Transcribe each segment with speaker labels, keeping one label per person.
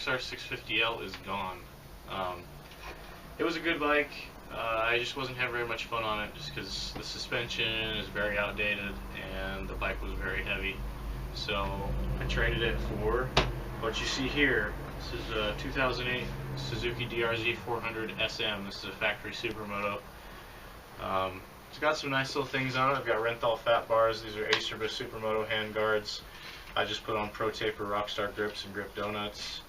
Speaker 1: XR650L is gone. It was a good bike. I just wasn't having very much fun on it just because the suspension is very outdated and the bike was very heavy. So I traded it for what you see here. This is a 2008 Suzuki DRZ 400 SM. This is a factory supermoto. It's got some nice little things on it. I've got Renthal fat bars. These are Acerbis Supermoto hand guards. I just put on Pro Taper Rockstar grips and grip donuts.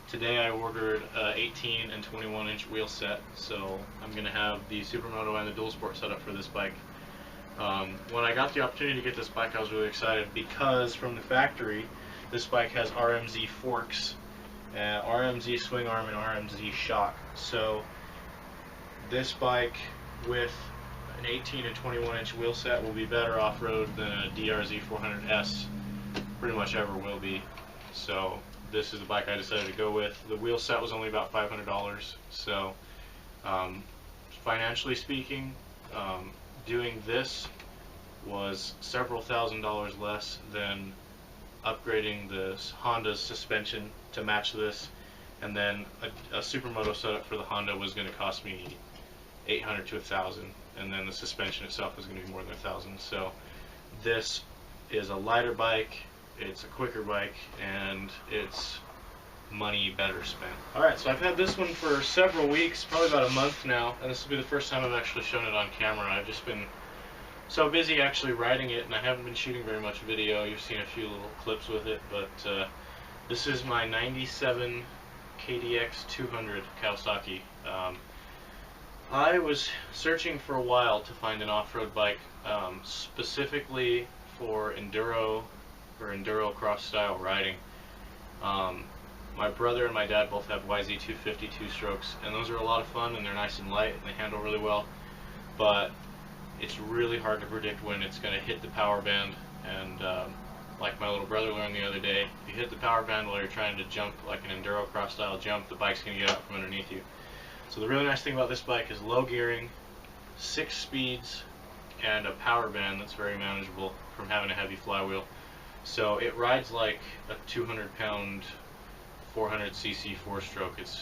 Speaker 1: Today I ordered 18 and 21 inch wheel set, so I'm going to have the Supermoto and the Dual Sport set up for this bike. When I got the opportunity to get this bike, I was really excited because from the factory this bike has RMZ forks, RMZ swing arm and RMZ shock. So this bike with an 18 and 21 inch wheel set will be better off-road than a DRZ 400S pretty much ever will be. So this is the bike I decided to go with. The wheel set was only about $500, so financially speaking, doing this was several $1,000s less than upgrading the Honda's suspension to match this, and then a Supermoto setup for the Honda was going to cost me $800 to $1,000, and then the suspension itself was going to be more than $1,000. So this is a lighter bike, it's a quicker bike, and it's money better spent. Alright, so I've had this one for several weeks, probably about a month now, and this will be the first time I've actually shown it on camera. I've just been so busy actually riding it, and I haven't been shooting very much video. You've seen a few little clips with it, but this is my 97 KDX 200 Kawasaki. I was searching for a while to find an off-road bike specifically for enduro or enduro cross style riding. My brother and my dad both have YZ250 two-strokes, and those are a lot of fun, and they're nice and light and they handle really well, but it's really hard to predict when it's going to hit the power band. And like my little brother learned the other day, if you hit the power band while you're trying to jump like an enduro cross style jump, the bike's going to get out from underneath you. So the really nice thing about this bike is low gearing, 6 speeds, and a power band that's very manageable from having a heavy flywheel. So it rides like a 200-pound 400cc 4-stroke. It's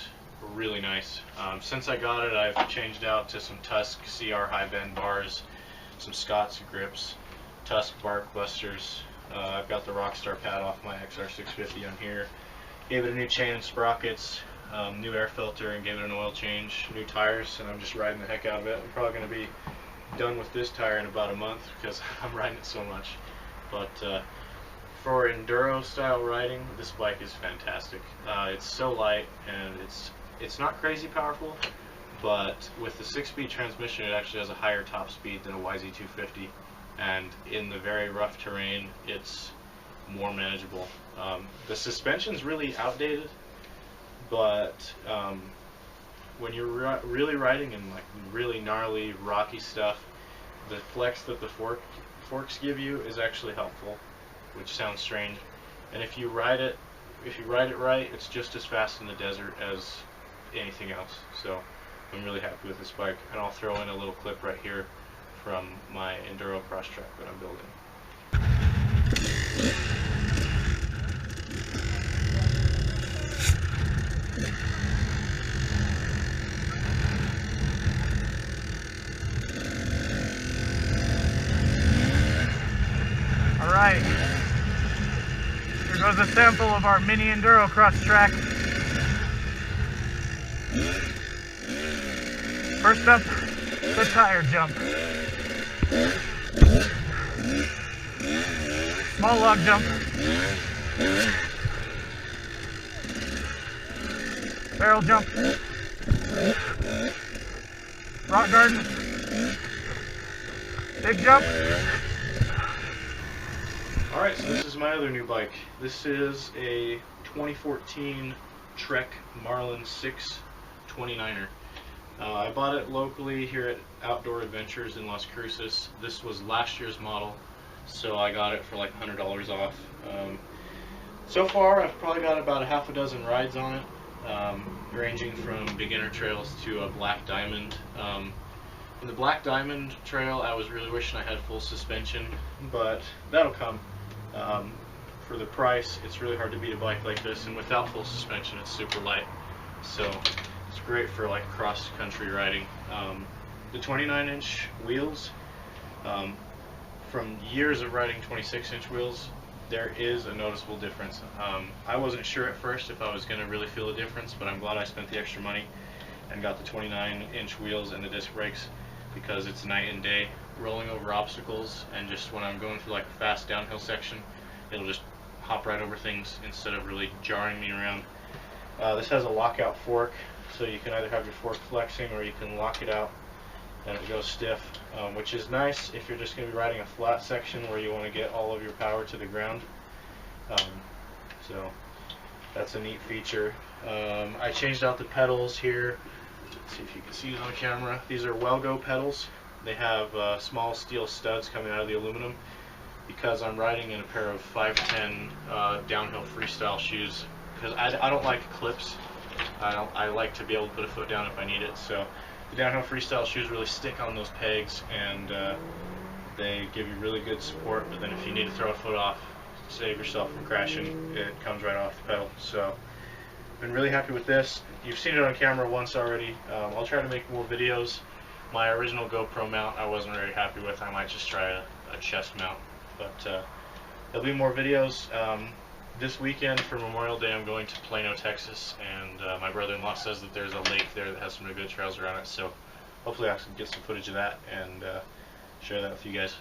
Speaker 1: really nice. Since I got it, I've changed out to some Tusk CR high bend bars, some Scott's grips, Tusk bark busters. I've got the Rockstar pad off my XR650 on here. Gave it a new chain and sprockets, new air filter, and gave it an oil change, new tires, and I'm just riding the heck out of it. I'm probably going to be done with this tire in about a month because I'm riding it so much. But for enduro style riding, this bike is fantastic. It's so light, and it's not crazy powerful, but with the 6-speed transmission, it actually has a higher top speed than a YZ250, and in the very rough terrain, it's more manageable. The suspension's really outdated, but when you're really riding in like really gnarly, rocky stuff, the flex that the forks give you is actually helpful, which sounds strange. And if you ride it right, it's just as fast in the desert as anything else. So I'm really happy with this bike, and I'll throw in a little clip right here from my enduro cross track that I'm building.
Speaker 2: Alright, here goes a sample of our mini enduro cross track. First up, the tire jump. Small log jump. Barrel jump. Rock garden. Big jump.
Speaker 1: Alright, so this is my other new bike. This is a 2014 Trek Marlin 6 29er. I bought it locally here at Outdoor Adventures in Las Cruces. This was last year's model, so I got it for like $100 off. So far, I've probably got about a half a dozen rides on it, ranging from beginner trails to a Black Diamond. In the Black Diamond trail, I was really wishing I had full suspension, but that'll come. for the price, it's really hard to beat a bike like this, and without full suspension, it's super light. So it's great for like cross-country riding. The 29-inch wheels, from years of riding 26-inch wheels, there is a noticeable difference. I wasn't sure at first if I was going to really feel a difference, but I'm glad I spent the extra money and got the 29-inch wheels and the disc brakes, because it's night and day rolling over obstacles, and just when I'm going through like a fast downhill section, it'll just hop right over things instead of really jarring me around. This has a lockout fork, so you can either have your fork flexing or you can lock it out and it goes stiff, which is nice if you're just going to be riding a flat section where you want to get all of your power to the ground. So that's a neat feature. I changed out the pedals here. Let's see if you can see it on camera. These are Wellgo pedals. They have small steel studs coming out of the aluminum, because I'm riding in a pair of 510 downhill freestyle shoes, because I don't like clips. I like to be able to put a foot down if I need it. So the downhill freestyle shoes really stick on those pegs, and they give you really good support, but then if you need to throw a foot off, save yourself from crashing, it comes right off the pedal. So been really happy with this. You've seen it on camera once already. I'll try to make more videos. My original GoPro mount I wasn't very happy with. I might just try a chest mount, but there'll be more videos. This weekend for Memorial Day I'm going to Plano, Texas, and my brother-in-law says that there's a lake there that has some really good trails around it, so hopefully I can get some footage of that and share that with you guys.